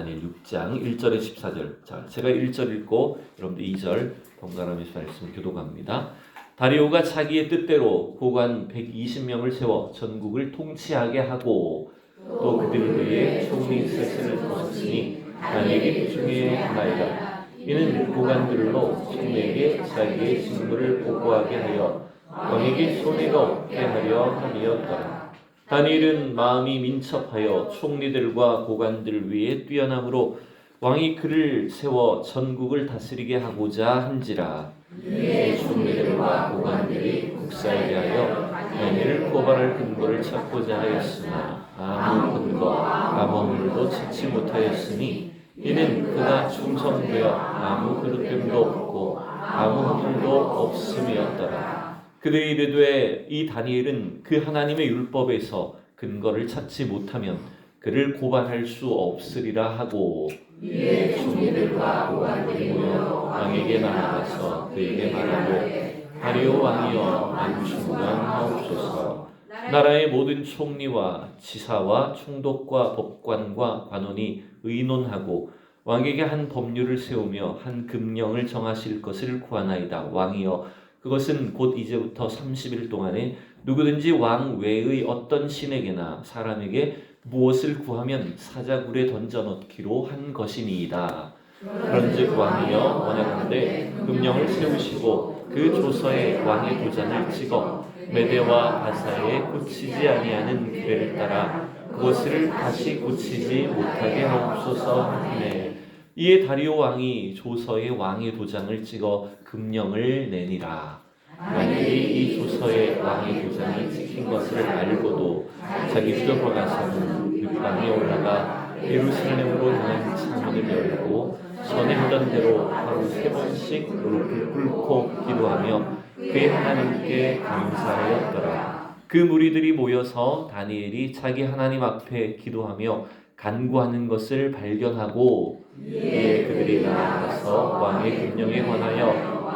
다니엘 6장 1절에 14절. 자, 제가 1절 읽고 여러분들 2절 번갈아가면서 말씀을 교독합니다. 다리오가 자기의 뜻대로 고관 120명을 세워 전국을 통치하게 하고 또 그들을 위해 총리 셋을 두었으니 다니엘이 그 중에 하나이다. 이는 고관들로 총리에게 자기의 직무를 보고하게 하여 왕에게 손해가 없게 하려 함이었더라. 다니엘은 마음이 민첩하여 총리들과 고관들 위에 뛰어남으로 왕이 그를 세워 전국을 다스리게 하고자 한지라. 이에 총리들과 고관들이 국사에게 하여 다니엘을 고발할 근거를 찾고자 하였으나 아무 근거 아무물도 찾지 못하였으니 이는 그가 충성되어 아무 그릇됨도 없고 아무 허물도 없음이었더라. 그들이 이르되 이 다니엘은 그 하나님의 율법에서 근거를 찾지 못하면 그를 고발할 수 없으리라 하고 이에 총리들과 고관들이 모여 왕에게 나아가서 그에게 말하되 다리오 왕이여 만충당하옵소서. 나라의 모든 총리와 지사와 총독과 법관과 관원이 의논하고 왕에게 한 법률을 세우며 한 금령을 정하실 것을 구하나이다. 왕이여 그것은 곧 이제부터 30일 동안에 누구든지 왕 외의 어떤 신에게나 사람에게 무엇을 구하면 사자굴에 던져넣기로 한 것이니이다. 그런즉 왕이여 원하건대 금령을 세우시고 그 조서에 왕의 도장을 찍어 메대와 바사에 고치지 아니하는 규례를 따라 그것을 다시 고치지 못하게 하옵소서 하시네. 이에 다리오 왕이 조서에 왕의 도장을 찍어 금령을 내니라. 만일이 이 조서에 왕의 도장을 찍힌 것을 알고도 자기 수도로 가서는 윗방에 올라가 예루살렘으로 향한 창문을 열고 전에 하던 대로 하루 3번씩 무릎을 꿇고 기도하며 그의 하나님께 감사하였더라. 그 무리들이 모여서 다니엘이 자기 하나님 앞에 기도하며 간구하는 것을 발견하고 이에 그들이 나아가서 왕의 금령에 관하여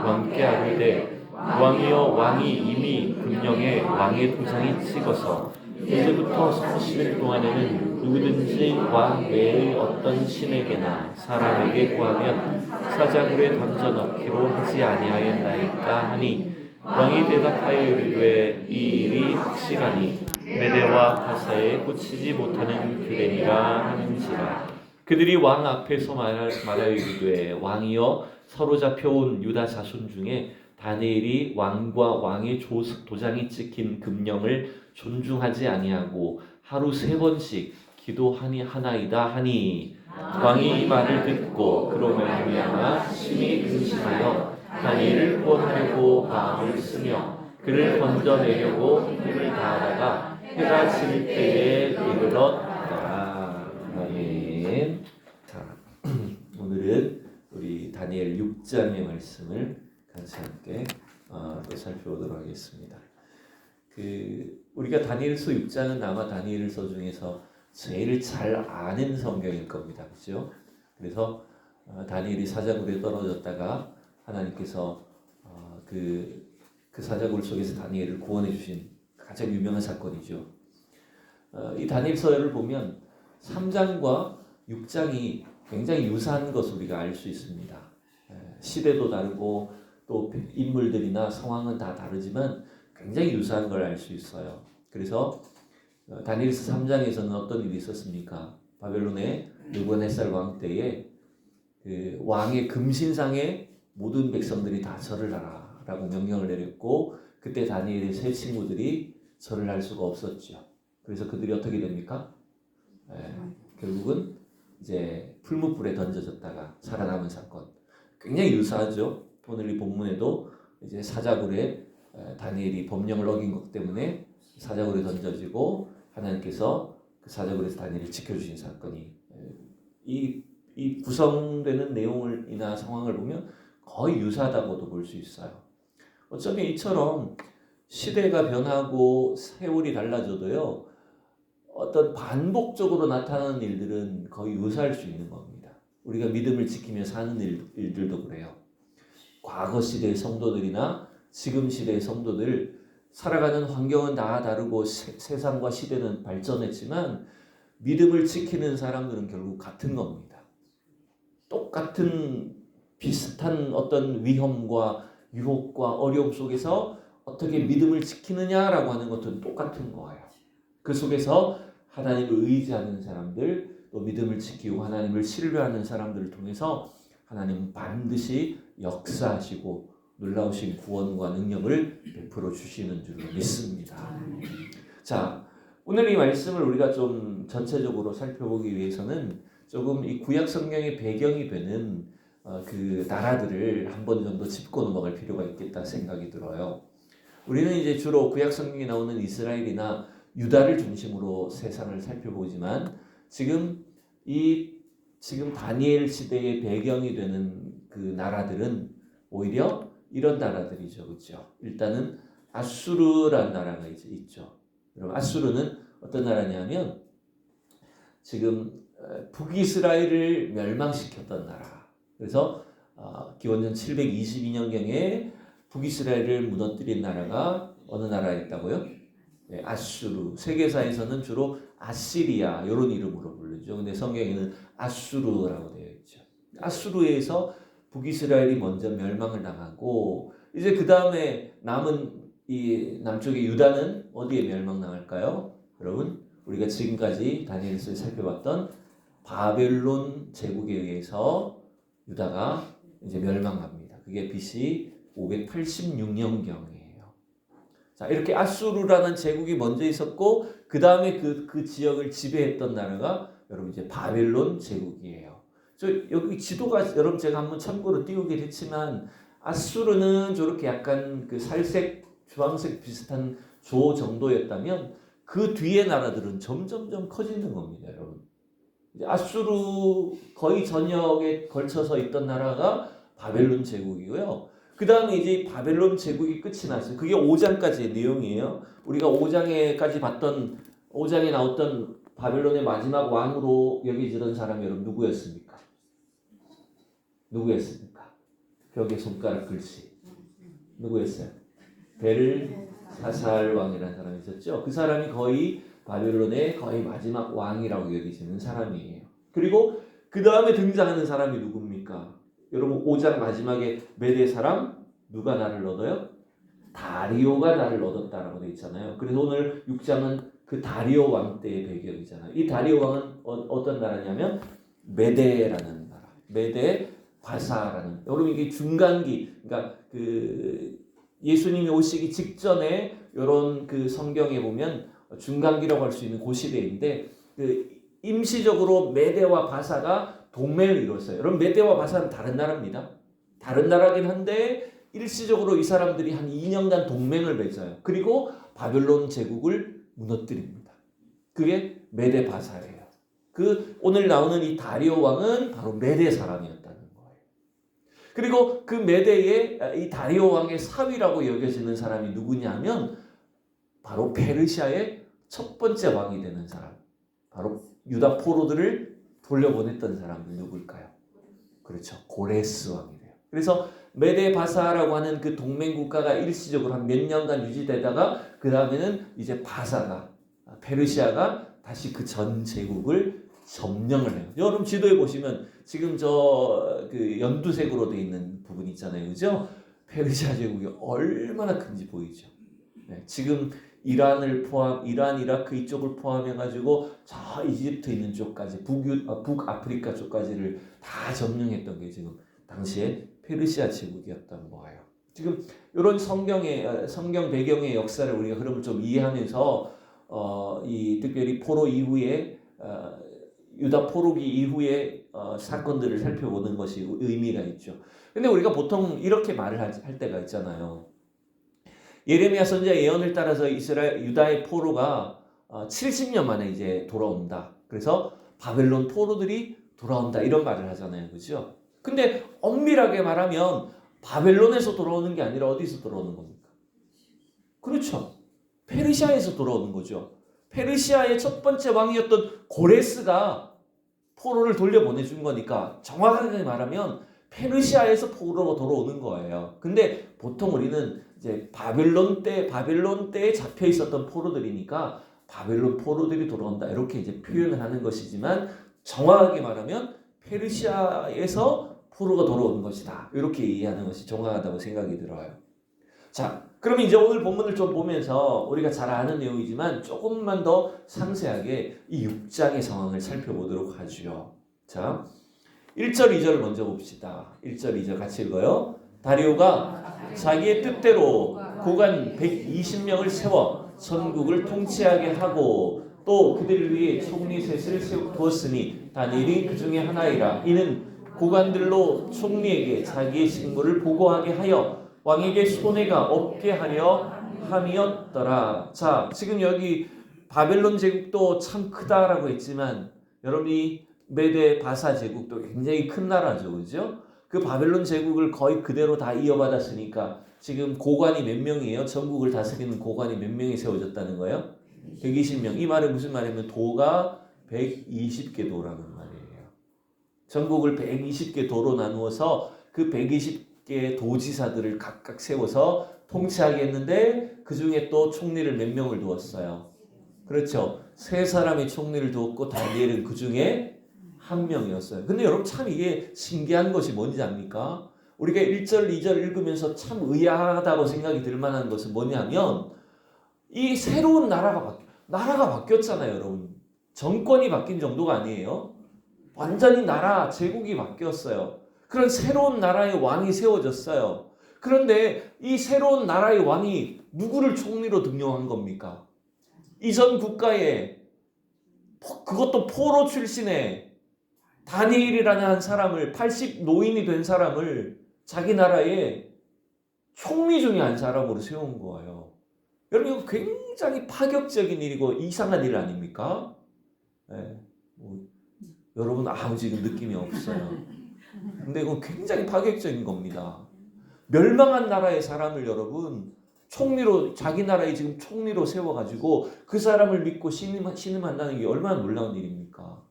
왕께 아뢰되 왕이여 왕이 이미 금령에 왕의 도장이 찍어서 이제부터 30일 동안에는 누구든지 왕 외의 어떤 신에게나 사람에게 구하면 사자굴에 던져넣기로 하지 아니하였나이까 하니 왕이 대답하여 이르되 이 일이 확실하니 메대와 바사에 고치지 못하는 규례니라 하는지라. 그들이 왕 앞에서 말하여 이르되 왕이여 사로잡혀온 유다 자손 중에 다니엘이 왕과 왕의 도장이 찍힌 금령을 존중하지 아니하고 하루 3번씩 기도하니 하나이다 하니 왕이 이 말을 듣고 그로 말미암아 심히 근심하여 다니엘을 구원하려고 마음을 쓰며 그를 건져내려고 힘을 다하다가 해가 질 때에 이르렀다. 아멘. 자, 오늘은 우리 다니엘 6장의 말씀을 같이 함께 또 살펴보도록 하겠습니다. 우리가 다니엘서 6장은 아마 다니엘서 중에서 제일 잘 아는 성경일 겁니다. 그렇죠? 그래서 다니엘이 사자굴에 떨어졌다가 하나님께서 그 사자굴 속에서 다니엘을 구원해 주신 가장 유명한 사건이죠. 이 다니엘서를 보면 3장과 6장이 굉장히 유사한 것을 우리가 알 수 있습니다. 시대도 다르고 또 인물들이나 상황은 다 다르지만 굉장히 유사한 걸 알 수 있어요. 그래서 다니엘서 3장에서는 어떤 일이 있었습니까? 바벨론의 느부갓네살 왕 때에 그 왕의 금신상에 모든 백성들이 다 절을 하라라고 명령을 내렸고 그때 다니엘의 세 친구들이 절을 할 수가 없었죠. 그래서 그들이 어떻게 됩니까? 결국은 이제 풀무불에 던져졌다가 살아남은 사건. 굉장히 유사하죠. 오늘 이 본문에도 이제 사자굴에 다니엘이 법령을 어긴 것 때문에 사자굴에 던져지고 하나님께서 그 사자굴에서 다니엘을 지켜주신 사건이 이 구성되는 내용이나 상황을 보면 거의 유사하다고도 볼 수 있어요. 어쩌면 이처럼 시대가 변하고 세월이 달라져도요 어떤 반복적으로 나타나는 일들은 거의 유사할 수 있는 겁니다. 우리가 믿음을 지키며 사는 일들도 그래요. 과거 시대의 성도들이나 지금 시대의 성도들 살아가는 환경은 다 다르고 세상과 시대는 발전했지만 믿음을 지키는 사람들은 결국 같은 겁니다. 똑같은 비슷한 어떤 위험과 유혹과 어려움 속에서 어떻게 믿음을 지키느냐라고 하는 것도 똑같은 거예요. 그 속에서 하나님을 의지하는 사람들, 또 믿음을 지키고 하나님을 신뢰하는 사람들을 통해서 하나님은 반드시 역사하시고 놀라우신 구원과 능력을 베풀어 주시는 줄로 믿습니다. 자, 오늘 이 말씀을 우리가 좀 전체적으로 살펴보기 위해서는 조금 이 구약 성경의 배경이 되는 그 나라들을 한 번 정도 짚고 넘어갈 필요가 있겠다 생각이 들어요. 우리는 이제 주로 구약 성경에 나오는 이스라엘이나 유다를 중심으로 세상을 살펴보지만 지금 다니엘 시대의 배경이 되는 그 나라들은 오히려 이런 나라들이죠, 그렇죠? 일단은 아수르라는 나라가 있죠. 여러분, 아수르는 어떤 나라냐면 지금 북이스라엘을 멸망시켰던 나라. 그래서 기원전 722년경에 북이스라엘을 무너뜨린 나라가 어느 나라에 있다고요? 네, 아수르. 세계사에서는 주로 아시리아 이런 이름으로 부르죠. 근데 성경에는 아수르라고 되어 있죠. 아수르에서 북이스라엘이 먼저 멸망을 당하고 이제 그 다음에 남은 이 남쪽의 유다는 어디에 멸망당할까요? 여러분, 우리가 지금까지 다니엘서에 살펴봤던 바벨론 제국에 의해서 유다가 이제 멸망합니다. 그게 BC 586년경이에요. 자, 이렇게 아수르라는 제국이 먼저 있었고 그 다음에 그 지역을 지배했던 나라가 여러분 이제 바벨론 제국이에요. 여기 지도가 여러분 제가 한번 참고로 띄우긴 했지만 아수르는 저렇게 약간 그 살색 주황색 비슷한 조 정도였다면 그 뒤에 나라들은 점점점 커지는 겁니다, 여러분. 아수르 거의 전역에 걸쳐서 있던 나라가 바벨론 제국이고요. 그 다음에 이제 바벨론 제국이 끝이 났어요. 그게 5장까지의 내용이에요. 우리가 5장에 나왔던 바벨론의 마지막 왕으로 여겨지던 사람이 여러분 누구였습니까? 벽에 손가락 글씨. 누구였어요? 벨사살 왕이라는 사람이 있었죠. 그 사람이 거의 바벨론의 거의 마지막 왕이라고 여기시는 사람이에요. 그리고 그 다음에 등장하는 사람이 누굽니까? 여러분 5장 마지막에 메대 사람 누가 나를 얻어요? 다리오가 나를 얻었다라고 되어 있잖아요. 그래서 오늘 6장은 그 다리오 왕 때의 배경이잖아요. 이 다리오 왕은 어떤 나라냐면 메대라는 나라. 메대 바사라는. 여러분 이게 중간기, 그러니까 그 예수님이 오시기 직전에 이런 그 성경에 보면 중간기라고 할 수 있는 그 시대인데 그 임시적으로 메대와 바사가 동맹을 이뤘어요. 여러분 메대와 바사는 다른 나라입니다. 다른 나라긴 한데 일시적으로 이 사람들이 한 2년간 동맹을 맺어요. 그리고 바벨론 제국을 무너뜨립니다. 그게 메대 바사예요. 그 오늘 나오는 이 다리오 왕은 바로 메대 사람이었다는 거예요. 그리고 그 메대의 이 다리오 왕의 사위라고 여겨지는 사람이 누구냐면 바로 페르시아의 첫 번째 왕이 되는 사람. 바로 유다 포로들을 돌려보냈던 사람은 누굴까요? 그렇죠. 고레스 왕이 돼요. 그래서 메데 바사라고 하는 그 동맹 국가가 일시적으로 한 몇 년간 유지되다가 그 다음에는 이제 페르시아가 다시 그 전 제국을 점령을 해요. 여러분 지도에 보시면 지금 그 연두색으로 되어 있는 부분 있잖아요, 그죠? 페르시아 제국이 얼마나 큰지 보이죠. 네, 지금 이란, 이라크 이쪽을 포함해가지고 저 이집트 있는 쪽까지 북아프리카 쪽까지를 다 점령했던 게 지금 당시에 페르시아 제국이었던 거예요. 지금 이런 성경 배경의 역사를 우리가 흐름을 좀 이해하면서 특별히 포로 이후에 유다 포로기 이후의 사건들을 살펴보는 것이 의미가 있죠. 근데 우리가 보통 이렇게 말을 할 때가 있잖아요. 예레미야 선지자 예언을 따라서 유다의 포로가 70년 만에 이제 돌아온다. 그래서 바벨론 포로들이 돌아온다. 이런 말을 하잖아요. 그죠? 근데 엄밀하게 말하면 바벨론에서 돌아오는 게 아니라 어디서 돌아오는 겁니까? 그렇죠. 페르시아에서 돌아오는 거죠. 페르시아의 첫 번째 왕이었던 고레스가 포로를 돌려보내준 거니까 정확하게 말하면 페르시아에서 포로가 돌아오는 거예요. 근데 보통 우리는 이제 바벨론 때에 잡혀 있었던 포로들이니까 바벨론 포로들이 돌아온다 이렇게 이제 표현을 하는 것이지만 정확하게 말하면 페르시아에서 포로가 돌아오는 것이다. 이렇게 이해하는 것이 정확하다고 생각이 들어요. 자, 그럼 이제 오늘 본문을 좀 보면서 우리가 잘 아는 내용이지만 조금만 더 상세하게 이 6장의 상황을 살펴보도록 하죠. 자, 1절, 2절을 먼저 봅시다. 1절, 2절 같이 읽어요. 다리오가 자기의 뜻대로 고관 120명을 세워 전국을 통치하게 하고 또 그들을 위해 총리 셋을 두었으니 다니엘이 그 중에 하나이라. 이는 고관들로 총리에게 자기의 직무를 보고하게 하여 왕에게 손해가 없게 하려 함이었더라. 자, 지금 여기 바벨론 제국도 참 크다라고 했지만 여러분이 메데 바사 제국도 굉장히 큰 나라죠, 그죠? 그 바벨론 제국을 거의 그대로 다 이어받았으니까 지금 고관이 몇 명이에요? 전국을 다스리는 고관이 몇 명이 세워졌다는 거예요? 120명. 이 말은 무슨 말이냐면 도가 120개 도라는 말이에요. 전국을 120개 도로 나누어서 그 120개 도지사들을 각각 세워서 통치하게 했는데 그 중에 또 총리를 몇 명을 두었어요? 그렇죠. 3사람의 총리를 두었고 다니엘은 그 중에 1명이었어요. 근데 여러분 참 이게 신기한 것이 뭔지 압니까? 우리가 1절, 2절 읽으면서 참 의아하다고 생각이 들 만한 것은 뭐냐면 이 새로운 나라가 바뀌었잖아요, 여러분. 정권이 바뀐 정도가 아니에요. 완전히 나라, 제국이 바뀌었어요. 그런 새로운 나라의 왕이 세워졌어요. 그런데 이 새로운 나라의 왕이 누구를 총리로 등용한 겁니까? 이전 국가에 그것도 포로 출신의 다니엘이라는 한 사람을 80 노인이 된 사람을 자기 나라의 총리 중에 한 사람으로 세운 거예요. 여러분 이거 굉장히 파격적인 일이고 이상한 일 아닙니까? 네. 여러분 아무 지금 느낌이 없어요. 근데 이건 굉장히 파격적인 겁니다. 멸망한 나라의 사람을 여러분 총리로 자기 나라에 지금 총리로 세워가지고 그 사람을 믿고 신임한다는 게 얼마나 놀라운 일입니까?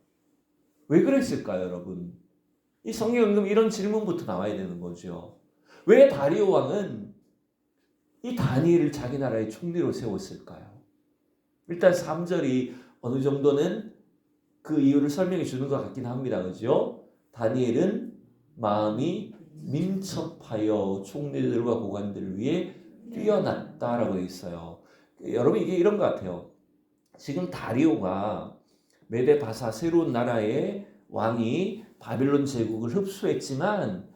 왜 그랬을까요, 여러분? 이 성경에 그럼 이런 질문부터 나와야 되는 거죠. 왜 다리오 왕은 이 다니엘을 자기 나라의 총리로 세웠을까요? 일단 3절이 어느 정도는 그 이유를 설명해 주는 것 같긴 합니다. 그죠? 다니엘은 마음이 민첩하여 총리들과 고관들을 위해 뛰어났다라고 되어 있어요. 여러분 이게 이런 것 같아요. 지금 다리오가 메데 바사 새로운 나라의 왕이 바빌론 제국을 흡수했지만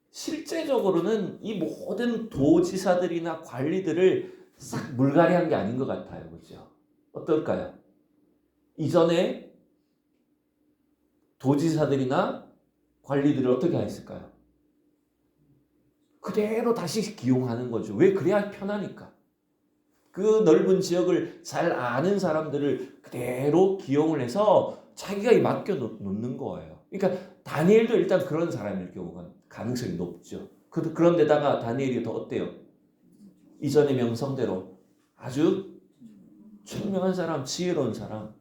실제적으로는 이 모든 도지사들이나 관리들을 싹 물갈이한 게 아닌 것 같아요. 그죠? 어떨까요? 이전에 도지사들이나 관리들을 어떻게 했을까요? 그대로 다시 기용하는 거죠. 왜? 그래야 편하니까. 그 넓은 지역을 잘 아는 사람들을 그대로 기용을 해서 자기가 맡겨 놓는 거예요. 그러니까 다니엘도 일단 그런 사람일 경우가 가능성이 높죠. 그런데다가 다니엘이 더 어때요? 이전의 명성대로 아주 총명한 사람, 지혜로운 사람.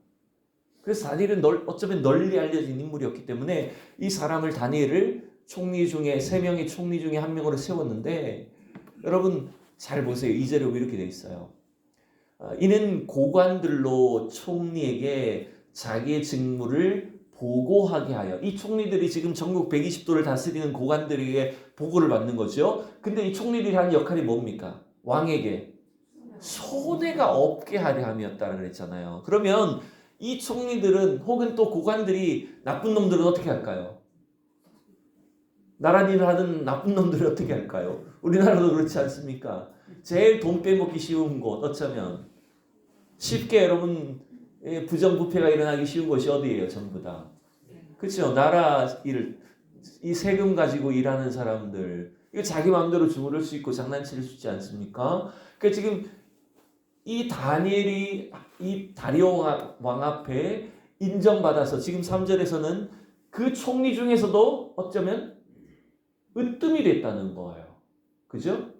그래서 다니엘은 어쩌면 널리 알려진 인물이었기 때문에 이 사람을 다니엘을 총리 중에 3명의 총리 중에 1명으로 세웠는데 여러분 잘 보세요. 2절에 왜 이렇게 돼 있어요? 이는 고관들로 총리에게 자기의 직무를 보고하게 하여 이 총리들이 지금 전국 120도를 다스리는 고관들에게 보고를 받는 거죠. 근데 이 총리들이 하는 역할이 뭡니까? 왕에게 손해가 없게 하려 함이었다고 그랬잖아요. 그러면 이 총리들은 혹은 또 고관들이 나쁜 놈들은 어떻게 할까요? 나란 일을 하는 나쁜 놈들은 어떻게 할까요? 우리나라도 그렇지 않습니까? 제일 돈 빼먹기 쉬운 곳 어쩌면 쉽게 여러분 부정부패가 일어나기 쉬운 곳이 어디예요? 전부 다. 그렇죠? 나라 일, 이 세금 가지고 일하는 사람들 이거 자기 마음대로 주무를 수 있고 장난칠 수 있지 않습니까? 그러니까 지금 이 다니엘이 이 다리오 왕 앞에 인정받아서 지금 3절에서는 그 총리 중에서도 어쩌면 으뜸이 됐다는 거예요. 그죠?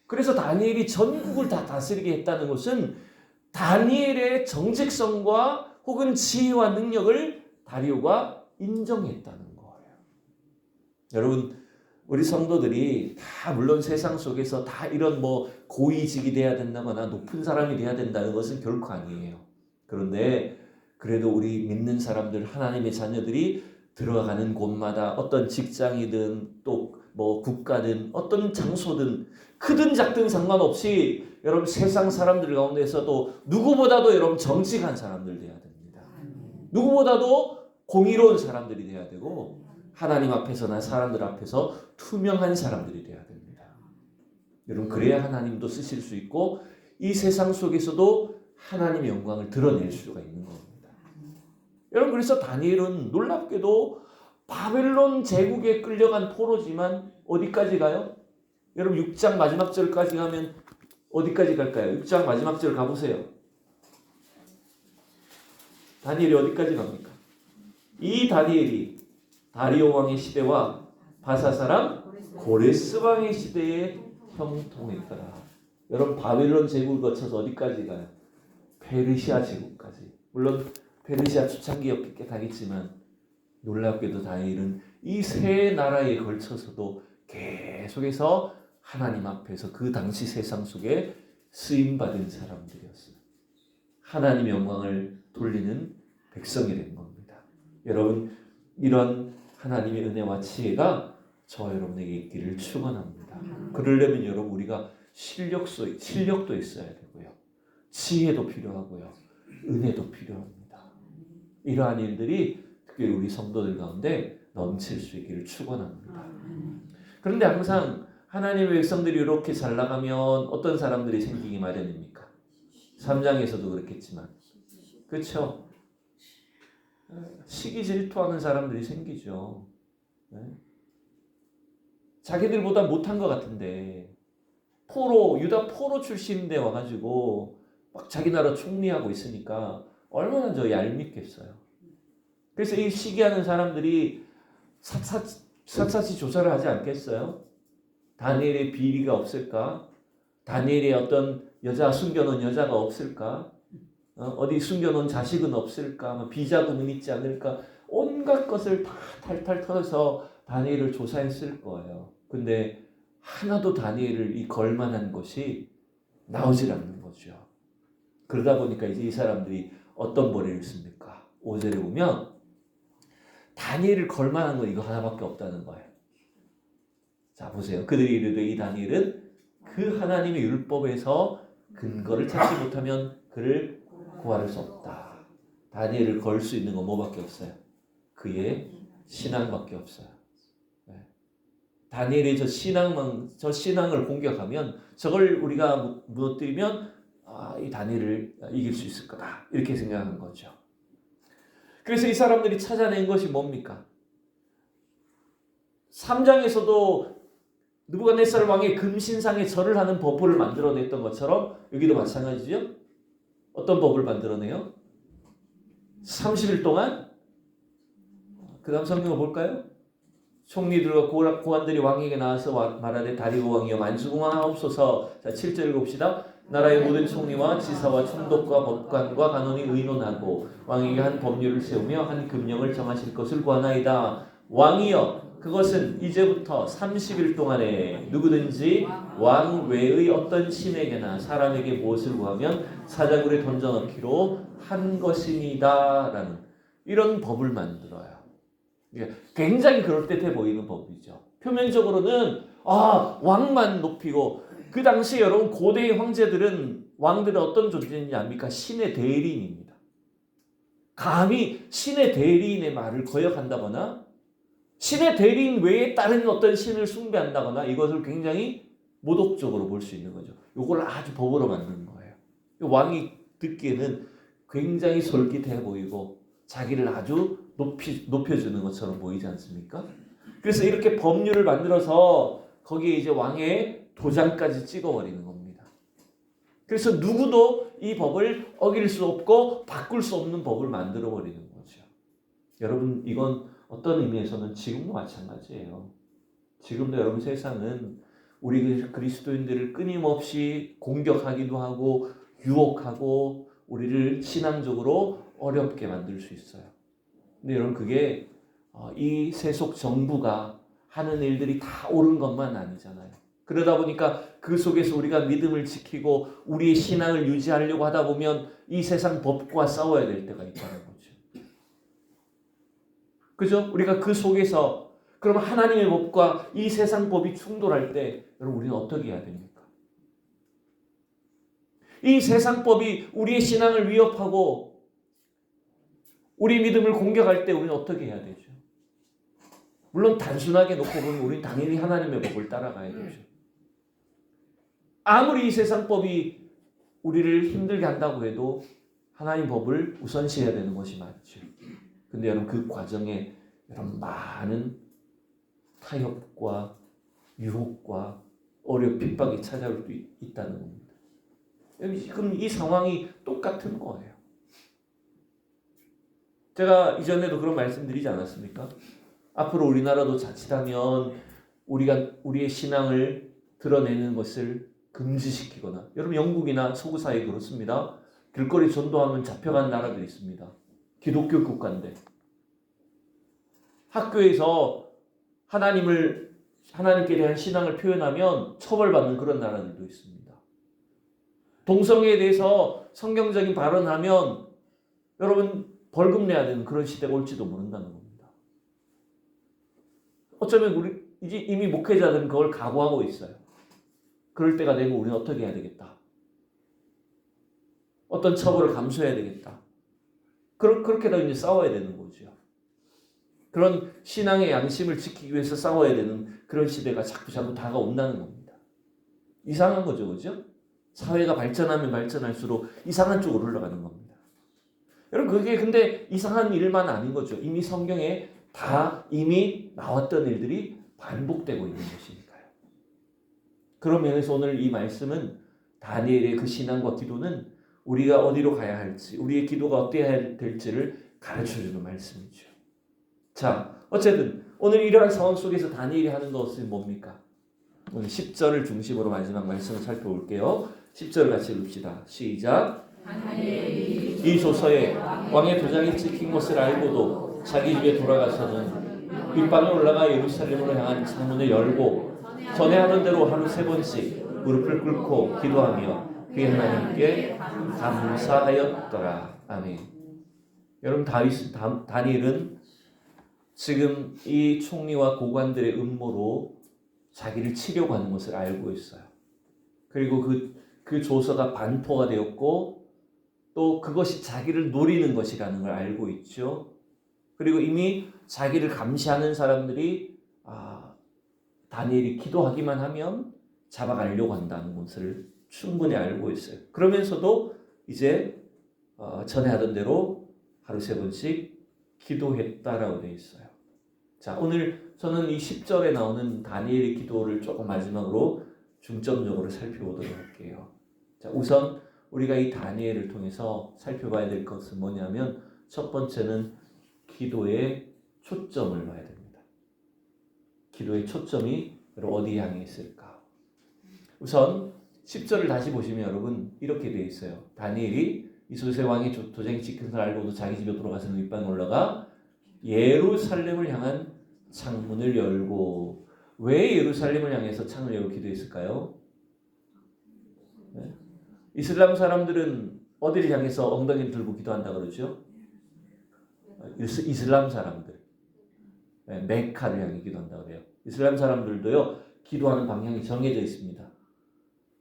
그래서 다니엘이 전국을 다 다스리게 했다는 것은 다니엘의 정직성과 혹은 지혜와 능력을 다리오가 인정했다는 거예요. 여러분 우리 성도들이 다 물론 세상 속에서 다 이런 뭐 고위직이 돼야 된다거나 높은 사람이 돼야 된다는 것은 결코 아니에요. 그런데 그래도 우리 믿는 사람들 하나님의 자녀들이 들어가는 곳마다 어떤 직장이든 또 뭐 국가든 어떤 장소든 크든 작든 상관없이 여러분 세상 사람들 가운데서도 누구보다도 여러분 정직한 사람들 돼야 됩니다. 누구보다도 공의로운 사람들이 돼야 되고 하나님 앞에서나 사람들 앞에서 투명한 사람들이 돼야 됩니다. 여러분 그래야 하나님도 쓰실 수 있고 이 세상 속에서도 하나님의 영광을 드러낼 수가 있는 겁니다. 여러분 그래서 다니엘은 놀랍게도 바벨론 제국에 끌려간 포로지만 어디까지 가요? 여러분 6장 마지막 절까지 가면 어디까지 갈까요? 6장 마지막 절 가보세요. 다니엘이 어디까지 갑니까? 이 다니엘이 다리오 왕의 시대와 바사 사람 고레스 왕의 시대에 형통했더라. 여러분 바벨론 제국을 거쳐서 어디까지 가요? 페르시아 제국까지. 물론 페르시아 초창기였기 하겠지만 놀랍게도 다니엘은 이 세 나라에 걸쳐서도 계속해서 하나님 앞에서 그 당시 세상 속에 쓰임받은 사람들이었어요. 하나님의 영광을 돌리는 백성이 된 겁니다. 여러분 이런 하나님의 은혜와 지혜가 저와 여러분에게 있기를 축원합니다. 그러려면 여러분 우리가 실력도 있어야 되고요. 지혜도 필요하고요. 은혜도 필요합니다. 이러한 일들이 특별히 우리 성도들 가운데 넘칠 수 있기를 축원합니다. 그런데 항상 하나님의 백성들이 이렇게 잘 나가면 어떤 사람들이 생기기 마련입니까? 3장에서도 그렇겠지만 그렇죠? 시기 질투하는 사람들이 생기죠. 자기들보다 못한 것 같은데 유다 포로 출신인데 와가지고 막 자기 나라 총리하고 있으니까 얼마나 저 얄밉겠어요. 그래서 이 시기하는 사람들이 샅샅이 조사를 하지 않겠어요? 다니엘의 비리가 없을까? 다니엘의 어떤 숨겨놓은 여자가 없을까? 어디 숨겨놓은 자식은 없을까? 비자금은 있지 않을까? 온갖 것을 다 탈탈 털어서 다니엘을 조사했을 거예요. 근데 하나도 다니엘을 이 걸만한 것이 나오질 않는 거죠. 그러다 보니까 이제 이 사람들이 어떤 벌을 씁니까? 5절에 보면 다니엘을 걸만한 건 이거 하나밖에 없다는 거예요. 자 보세요. 그들이 이르되 이 다니엘은 그 하나님의 율법에서 근거를 찾지 못하면 그를 구할 수 없다. 다니엘을 걸 수 있는 건 뭐밖에 없어요? 그의 신앙밖에 없어요. 다니엘의 저 신앙을 공격하면 저걸 우리가 무너뜨리면 이 다니엘을 이길 수 있을 거다. 이렇게 생각하는 거죠. 그래서 이 사람들이 찾아낸 것이 뭡니까? 3장에서도 느부갓네살 왕의 금신상에 절을 하는 법을 만들어냈던 것처럼 여기도 마찬가지죠. 어떤 법을 만들어내요? 30일 동안 그 다음 성경을 볼까요? 총리들과 고관들이 왕에게 나와서 말하되 다리오 왕이여 만수궁하옵소서. 자 7절 읽읍시다. 나라의 모든 총리와 지사와 총독과 법관과 간원이 의논하고 왕에게 한 법률을 세우며 한 금령을 정하실 것을 구하나이다. 왕이여 그것은 이제부터 30일 동안에 누구든지 왕 외의 어떤 신에게나 사람에게 무엇을 구하면 사자굴에 던져넣기로 한 것입니다. 라는 이런 법을 만들어요. 굉장히 그럴듯해 보이는 법이죠. 표면적으로는 왕만 높이고 그 당시 여러분 고대의 황제들은 왕들은 어떤 존재인지 압니까? 신의 대리인입니다. 감히 신의 대리인의 말을 거역한다거나 신의 대리인 외에 다른 어떤 신을 숭배한다거나 이것을 굉장히 모독적으로 볼 수 있는 거죠. 이걸 아주 법으로 만든 거예요. 왕이 듣기에는 굉장히 솔깃해 보이고 자기를 아주 높여주는 것처럼 보이지 않습니까? 그래서 이렇게 법률을 만들어서 거기에 이제 왕의 도장까지 찍어버리는 겁니다. 그래서 누구도 이 법을 어길 수 없고 바꿀 수 없는 법을 만들어버리는 거죠. 여러분 이건 어떤 의미에서는 지금도 마찬가지예요. 지금도 여러분 세상은 우리 그리스도인들을 끊임없이 공격하기도 하고 유혹하고 우리를 신앙적으로 어렵게 만들 수 있어요. 근데 여러분 그게 이 세속 정부가 하는 일들이 다 옳은 것만 아니잖아요. 그러다 보니까 그 속에서 우리가 믿음을 지키고 우리의 신앙을 유지하려고 하다 보면 이 세상 법과 싸워야 될 때가 있다는 거죠. 그죠? 우리가 그 속에서 그럼 하나님의 법과 이 세상 법이 충돌할 때 여러분 우리는 어떻게 해야 됩니까? 이 세상 법이 우리의 신앙을 위협하고 우리 믿음을 공격할 때 우리는 어떻게 해야 되죠? 물론 단순하게 놓고 보면 우리는 당연히 하나님의 법을 따라가야 되죠. 아무리 이 세상 법이 우리를 힘들게 한다고 해도 하나님 법을 우선시해야 되는 것이 맞죠. 근데 여러분 그 과정에 여러분 많은 타협과 유혹과 어려움, 핍박이 찾아올 수 있다는 겁니다. 그럼 이 상황이 똑같은 거예요. 제가 이전에도 그런 말씀드리지 않았습니까? 앞으로 우리나라도 자칫하면 우리가 우리의 신앙을 드러내는 것을 금지시키거나, 여러분 영국이나 서구 사회 그렇습니다. 길거리 전도하면 잡혀간 나라들이 있습니다. 기독교 국가인데 학교에서 하나님께 대한 신앙을 표현하면 처벌받는 그런 나라들도 있습니다. 동성애에 대해서 성경적인 발언하면 여러분 벌금 내야 되는 그런 시대가 올지도 모른다는 겁니다. 어쩌면 우리 이제 이미 목회자들은 그걸 각오하고 있어요. 그럴 때가 되면 우리는 어떻게 해야 되겠다. 어떤 처벌을 감수해야 되겠다. 그렇게도 이제 싸워야 되는 거죠. 그런 신앙의 양심을 지키기 위해서 싸워야 되는 그런 시대가 자꾸 다가온다는 겁니다. 이상한 거죠, 그죠? 사회가 발전하면 발전할수록 이상한 쪽으로 흘러가는 겁니다. 여러분 그게 근데 이상한 일만 아닌 거죠. 이미 성경에 다 이미 나왔던 일들이 반복되고 있는 것이니까요. 그런 면에서 오늘 이 말씀은 다니엘의 그 신앙과 기도는 우리가 어디로 가야 할지, 우리의 기도가 어때야 될지를 가르쳐주는 말씀이죠. 자, 어쨌든 오늘 이러한 상황 속에서 다니엘이 하는 것은 뭡니까? 오늘 10절을 중심으로 마지막 말씀을 살펴볼게요. 10절 같이 읽읍시다. 시작. 이 조서에 왕의 도장이 찍힌 것을 알고도 자기 집에 돌아가서는 윗방에 올라가 예루살렘으로 향한 창문을 열고 전에 하던 대로 하루 3번씩 무릎을 꿇고 기도하며 그의 하나님께 감사하였더라. 아멘. 여러분 다니엘은 지금 이 총리와 고관들의 음모로 자기를 치려고 하는 것을 알고 있어요. 그리고 그 조서가 반포가 되었고 또 그것이 자기를 노리는 것이라는 걸 알고 있죠. 그리고 이미 자기를 감시하는 사람들이 다니엘이 기도하기만 하면 잡아가려고 한다는 것을 충분히 알고 있어요. 그러면서도 이제 전에 하던 대로 하루 3번씩 기도했다라고 되어 있어요. 자, 오늘 저는 이 10절에 나오는 다니엘의 기도를 조금 마지막으로 중점적으로 살펴보도록 할게요. 자, 우선 우리가 이 다니엘을 통해서 살펴봐야 될 것은 뭐냐면 첫 번째는 기도의 초점을 봐야 됩니다. 기도의 초점이 어디에 향해 있을까? 우선 10절을 다시 보시면 여러분 이렇게 되어 있어요. 다니엘이 이소세 왕의 도장이 찍힌 걸 알고도 자기 집에 돌아가서 윗방에 올라가 예루살렘을 향한 창문을 열고, 왜 예루살렘을 향해서 창을 열고 기도했을까요? 네. 이슬람 사람들은 어디를 향해서 엉덩이를 들고 기도한다 그러죠? 이슬람 사람들 네, 메카를 향해 기도한다 그래요. 이슬람 사람들도요 기도하는 방향이 정해져 있습니다.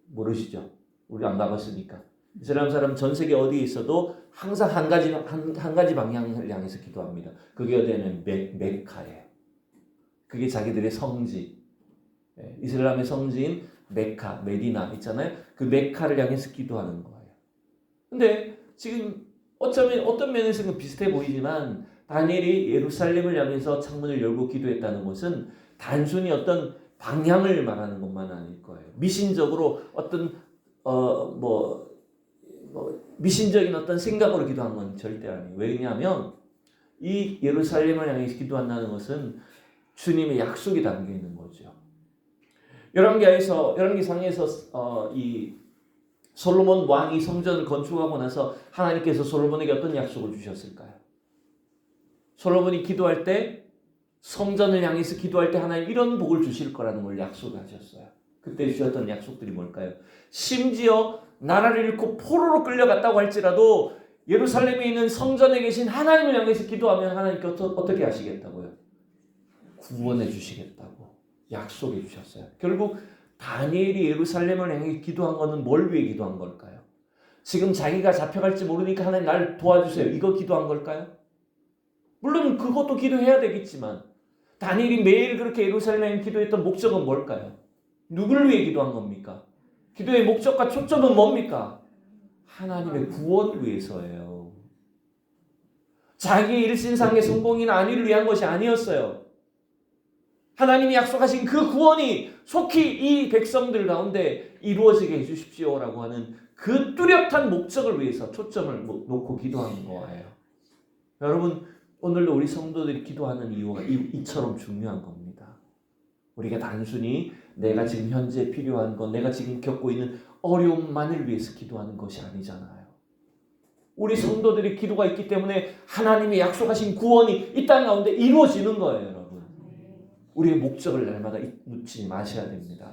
모르시죠? 우리 안 가봤으니까. 이슬람 사람 전 세계 어디에 있어도 항상 한 가지 방향을 향해서 기도합니다. 그게 어디에는 메카예요. 그게 자기들의 성지. 이슬람의 성지인 메카, 메디나 있잖아요. 그 메카를 향해서 기도하는 거예요. 근데 지금 어떤 면에서는 비슷해 보이지만 다니엘이 예루살렘을 향해서 창문을 열고 기도했다는 것은 단순히 어떤 방향을 말하는 것만 아닐 거예요. 미신적으로 어떤 미신적인 어떤 생각으로 기도한 건 절대 아니에요. 왜냐하면 이 예루살렘을 향해서 기도한다는 것은 주님의 약속이 담겨 있는 거죠. 열왕기상에서 이 솔로몬 왕이 성전을 건축하고 나서 하나님께서 솔로몬에게 어떤 약속을 주셨을까요? 솔로몬이 기도할 때 성전을 향해서 기도할 때 하나님 이런 복을 주실 거라는 걸 약속하셨어요. 그때 주셨던 약속들이 뭘까요? 심지어 나라를 잃고 포로로 끌려갔다고 할지라도 예루살렘에 있는 성전에 계신 하나님을 향해서 기도하면 하나님께 어떻게 하시겠다고요? 구원해 주시겠다고 약속해 주셨어요. 결국 다니엘이 예루살렘을 향해 기도한 것은 뭘 위해 기도한 걸까요? 지금 자기가 잡혀갈지 모르니까 하나님 날 도와주세요. 이거 기도한 걸까요? 물론 그것도 기도해야 되겠지만 다니엘이 매일 그렇게 예루살렘에 기도했던 목적은 뭘까요? 누굴 위해 기도한 겁니까? 기도의 목적과 초점은 뭡니까? 하나님의 구원을 위해서예요. 자기 일신상의 성공이나 안위를 위한 것이 아니었어요. 하나님이 약속하신 그 구원이 속히 이 백성들 가운데 이루어지게 해주십시오라고 하는 그 뚜렷한 목적을 위해서 초점을 놓고 기도하는 거예요. 여러분, 오늘도 우리 성도들이 기도하는 이유가 이처럼 중요한 겁니다. 우리가 단순히 내가 지금 현재 필요한 것, 내가 지금 겪고 있는 어려움만을 위해서 기도하는 것이 아니잖아요. 우리 성도들이 기도가 있기 때문에 하나님이 약속하신 구원이 이 땅 가운데 이루어지는 거예요, 여러분. 우리의 목적을 날마다 놓치지 마셔야 됩니다.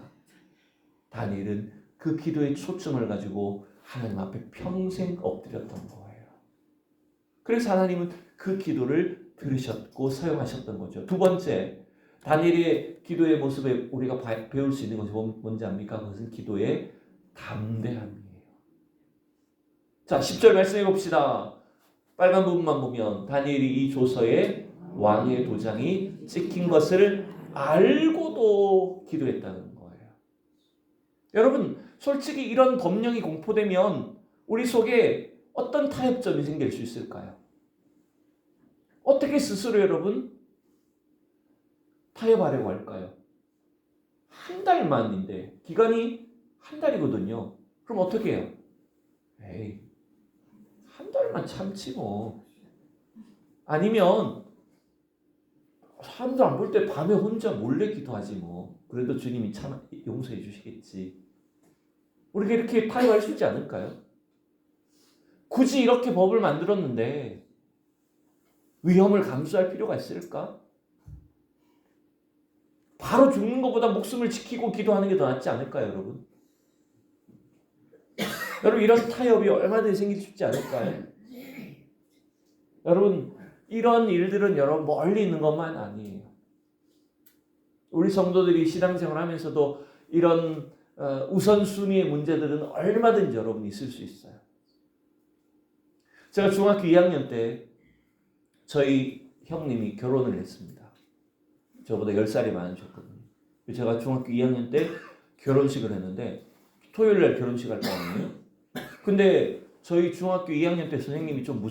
다니엘은 그 기도의 초점을 가지고 하나님 앞에 평생 엎드렸던 거예요. 그래서 하나님은 그 기도를 들으셨고 사용하셨던 거죠. 두 번째, 다니엘의 기도의 모습에 우리가 배울 수 있는 것이 뭔지 압니까? 그것은 기도의 담대함이에요. 자, 10절 말씀해 봅시다. 빨간 부분만 보면 다니엘이 이 조서에 왕의 도장이 찍힌 것을 알고도 기도했다는 거예요. 여러분, 솔직히 이런 법령이 공포되면 우리 속에 어떤 타협점이 생길 수 있을까요? 어떻게 스스로 여러분 타협하려고 할까요? 한 달만인데 기간이 한 달이거든요. 그럼 어떻게 해요? 에이, 한 달만 참지 뭐. 아니면 사람들 안 볼 때 밤에 혼자 몰래 기도하지 뭐. 그래도 주님이 참 용서해 주시겠지. 우리가 이렇게 타협할 수 있지 않을까요? 굳이 이렇게 법을 만들었는데 위험을 감수할 필요가 있을까? 바로 죽는 것보다 목숨을 지키고 기도하는 게 더 낫지 않을까요, 여러분? 여러분, 이런 타협이 얼마든지 생기기 쉽지 않을까요? 여러분, 이런 일들은 여러분 멀리 있는 것만 아니에요. 우리 성도들이 신앙생활 하면서도 이런 우선순위의 문제들은 얼마든지 여러분 있을 수 있어요. 제가 중학교 2학년 때 저희 형님이 결혼을 했습니다. 저보다 10살이 많으셨거든요. 제가 중학교 2학년 때 결혼식을 했는데 토요일날 결혼식 할 거거든요. 근데 저희 중학교 2학년 때 선생님이 좀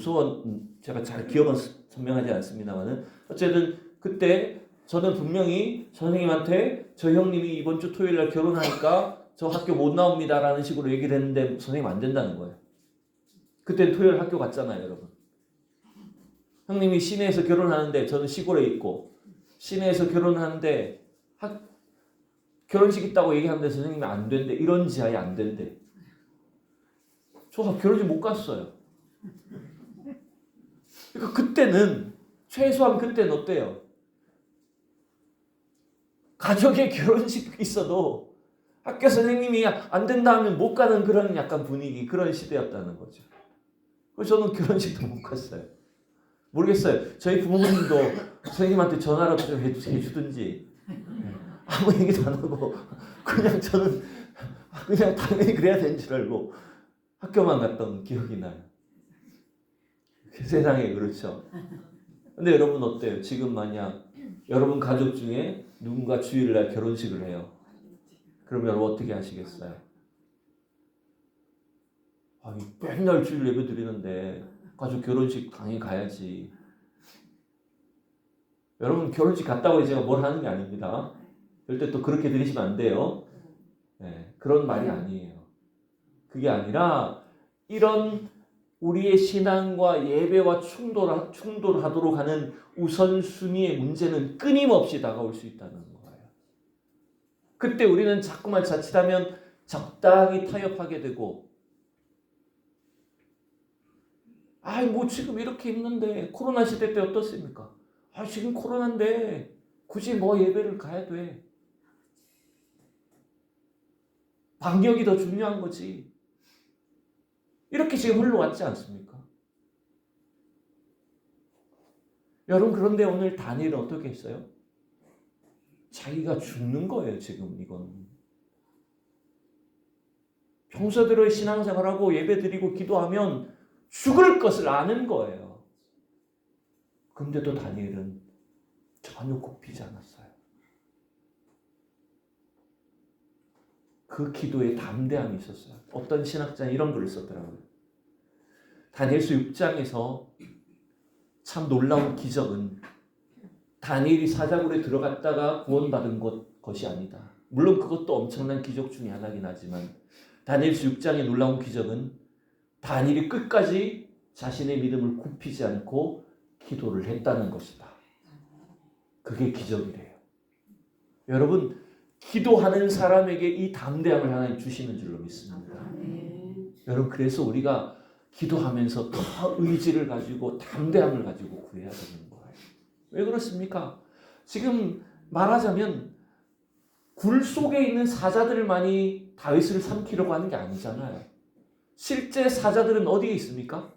제가 잘 기억은 선명하지 않습니다만은 어쨌든 그때 저는 분명히 선생님한테 저 형님이 이번 주 토요일날 결혼하니까 저 학교 못 나옵니다라는 식으로 얘기를 했는데 선생님 안 된다는 거예요. 그때 토요일 학교 갔잖아요, 여러분. 형님이 시내에서 결혼하는데 저는 시골에 있고 시내에서 결혼하는데 결혼식 있다고 얘기하는데 선생님이 안 된대. 이런 지하에 안 된대. 저 결혼식 못 갔어요. 그러니까 그때는 최소한 그때는 어때요? 가족의 결혼식 있어도 학교 선생님이 안 된다 하면 못 가는 그런 약간 분위기, 그런 시대였다는 거죠. 그래서 저는 결혼식도 못 갔어요. 모르겠어요. 저희 부모님도 선생님한테 전화라도 좀 해주든지 아무 얘기도 안 하고 그냥 저는 그냥 당연히 그래야 되는 줄 알고 학교만 갔던 기억이 나요. 그 세상에 그렇죠. 근데 여러분 어때요? 지금 만약 여러분 가족 중에 누군가 주일날 결혼식을 해요. 그럼 여러분 어떻게 하시겠어요? 아니, 맨날 주일 예배 드리는데 가족 결혼식 당연히 가야지. 여러분 결혼식 갔다고 제가 뭘 하는 게 아닙니다. 절대 또 그렇게 들으시면 안 돼요. 네, 그런 말이 아니에요. 그게 아니라 이런 우리의 신앙과 예배와 충돌하도록 하는 우선순위의 문제는 끊임없이 다가올 수 있다는 거예요. 그때 우리는 자꾸만 자칫하면 적당히 타협하게 되고 뭐 지금 이렇게 있는데 코로나 시대 때 어떻습니까? 지금 코로나인데 굳이 뭐 예배를 가야 돼. 방역이 더 중요한 거지. 이렇게 지금 흘러왔지 않습니까? 여러분 그런데 오늘 다니엘은 어떻게 했어요? 자기가 죽는 거예요. 지금 이건. 평소대로의 신앙생활하고 예배드리고 기도하면 죽을 것을 아는 거예요. 근데도 다니엘은 전혀 굽히지 않았어요. 그 기도에 담대함이 있었어요. 어떤 신학자는 이런 글을 썼더라고요. 다니엘서 6장에서 참 놀라운 기적은 다니엘이 사자굴에 들어갔다가 구원받은 것이 아니다. 물론 그것도 엄청난 기적 중에 하나긴 하지만 다니엘서 6장의 놀라운 기적은 다니엘이 끝까지 자신의 믿음을 굽히지 않고 기도를 했다는 것이다. 그게 기적이래요. 여러분 기도하는 사람에게 이 담대함을 하나님 주시는 줄로 믿습니다. 여러분 그래서 우리가 기도하면서 더 의지를 가지고 담대함을 가지고 구해야 되는 거예요. 왜 그렇습니까? 지금 말하자면 굴 속에 있는 사자들만이 다윗을 삼키려고 하는 게 아니잖아요. 실제 사자들은 어디에 있습니까?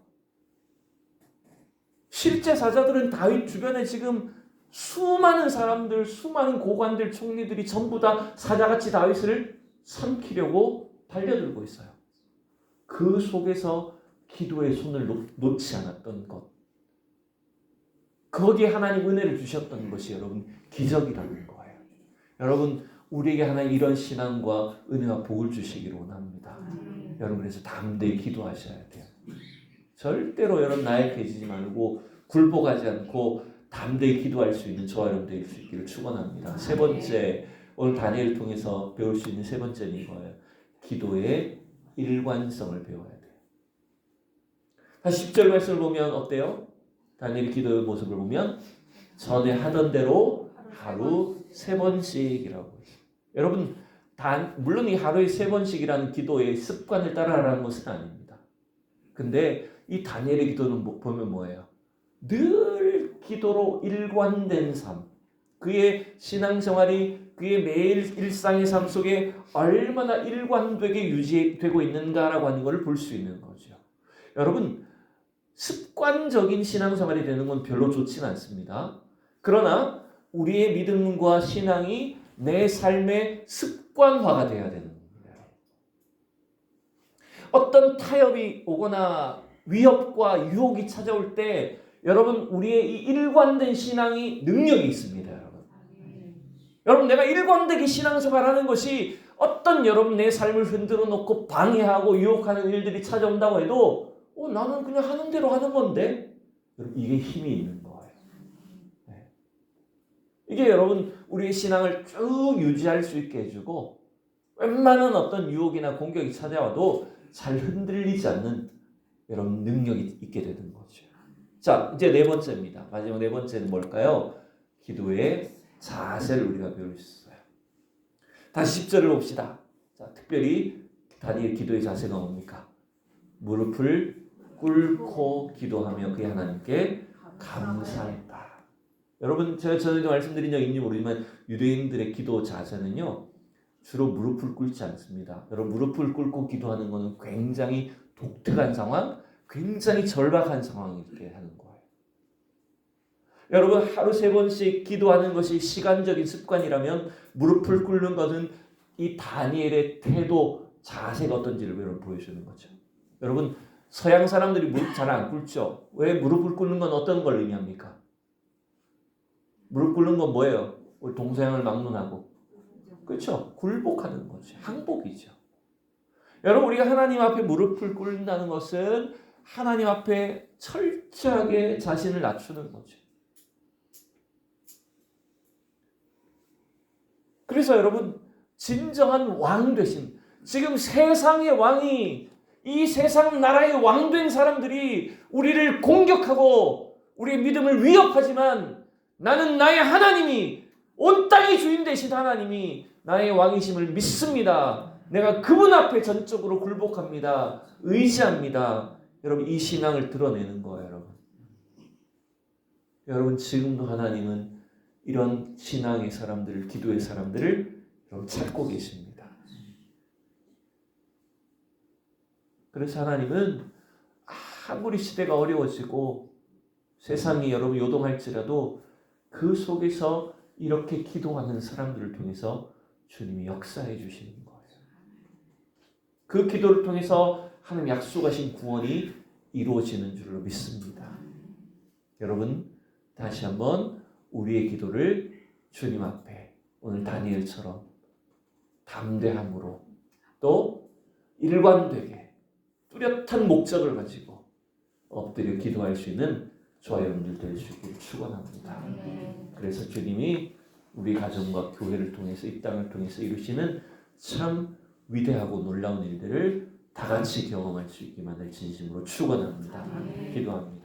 실제 사자들은 다윗 주변에 지금 수많은 사람들, 수많은 고관들, 총리들이 전부 다 사자같이 다윗을 삼키려고 달려들고 있어요. 그 속에서 기도의 손을 놓지 않았던 것. 거기에 하나님 은혜를 주셨던 것이 여러분 기적이라는 거예요. 여러분 우리에게 하나님 이런 신앙과 은혜와 복을 주시기를 원합니다. 여러분 그래서 담대히 기도하셔야 돼요. 절대로 여러분 나약해지지 말고 굴복하지 않고 담대히 기도할 수 있는 저와 여러분 될 수 있기를 축원합니다. 세 번째, 오늘 다니엘을 통해서 배울 수 있는 세 번째는 이거예요. 기도의 일관성을 배워야 돼요. 다시 10절 말씀을 보면 어때요? 다니엘의 기도의 모습을 보면 전에 하던 대로 하루 3번씩이라고 해요. 여러분 물론 이 하루에 3번씩이라는 기도의 습관을 따라하라는 것은 아닙니다. 근데 이 다니엘의 기도는 보면 뭐예요? 늘 기도로 일관된 삶. 그의 신앙생활이 그의 매일 일상의 삶 속에 얼마나 일관되게 유지되고 있는가라고 하는 것을 볼 수 있는 거죠. 여러분 습관적인 신앙생활이 되는 건 별로 좋지는 않습니다. 그러나 우리의 믿음과 신앙이 내 삶의 습관화가 되어야 되는 겁니다. 어떤 타협이 오거나 위협과 유혹이 찾아올 때 여러분 우리의 이 일관된 신앙이 능력이 있습니다. 여러분 내가 일관되게 신앙생활하는 것이 어떤 여러분 내 삶을 흔들어 놓고 방해하고 유혹하는 일들이 찾아온다고 해도 나는 그냥 하는 대로 하는 건데 여러분 이게 힘이 있는 거예요. 네. 이게 여러분 우리의 신앙을 쭉 유지할 수 있게 해주고 웬만한 어떤 유혹이나 공격이 찾아와도 잘 흔들리지 않는 여러분 능력이 있게 되는 거죠. 자 이제 네 번째입니다. 마지막 네 번째는 뭘까요? 기도의 자세를 우리가 배울 수 있어요. 다시 10절을 봅시다. 자, 특별히 다니엘 기도의 자세가 뭡니까? 무릎을 꿇고 기도하며 그의 하나님께 감사했다. 여러분 제가 전에도 말씀드린 적이 있는지 모르지만 유대인들의 기도 자세는요 주로 무릎을 꿇지 않습니다. 여러분 무릎을 꿇고 기도하는 것은 굉장히 독특한 상황, 굉장히 절박한 상황이게 하는 거예요. 여러분 하루 3번씩 기도하는 것이 시간적인 습관이라면 무릎을 꿇는 것은 이 다니엘의 태도, 자세가 어떤지를 여러분 보여주는 거죠. 여러분 서양 사람들이 무릎 잘 안 꿇죠. 왜 무릎을 꿇는 건 어떤 걸 의미합니까? 무릎 꿇는 건 뭐예요? 우리 동서양을 막론하고 그렇죠. 굴복하는 거죠. 항복이죠. 여러분 우리가 하나님 앞에 무릎을 꿇는다는 것은 하나님 앞에 철저하게 자신을 낮추는 거죠. 그래서 여러분 진정한 왕 되신 지금 세상의 왕이 이 세상 나라의 왕 된 사람들이 우리를 공격하고 우리의 믿음을 위협하지만 나는 나의 하나님이 온 땅의 주인 되신 하나님이 나의 왕이심을 믿습니다. 내가 그분 앞에 전적으로 굴복합니다. 의지합니다. 여러분 이 신앙을 드러내는 거예요. 여러분 지금도 하나님은 이런 신앙의 사람들을 기도의 사람들을 여러분 찾고 계십니다. 그래서 하나님은 아무리 시대가 어려워지고 세상이 여러분 요동할지라도 그 속에서 이렇게 기도하는 사람들을 통해서 주님이 역사해 주시는 거예요. 그 기도를 통해서 하나님 약속하신 구원이 이루어지는 줄로 믿습니다. 여러분 다시 한번 우리의 기도를 주님 앞에 오늘 다니엘처럼 담대함으로 또 일관되게 뚜렷한 목적을 가지고 엎드려 기도할 수 있는 저와 여러분들 될 수 있기를 축원합니다. 그래서 주님이 우리 가정과 교회를 통해서 이 땅을 통해서 이루시는 참 위대하고 놀라운 일들을 다 같이 경험할 수 있기만을 진심으로 축원합니다. 기도합니다.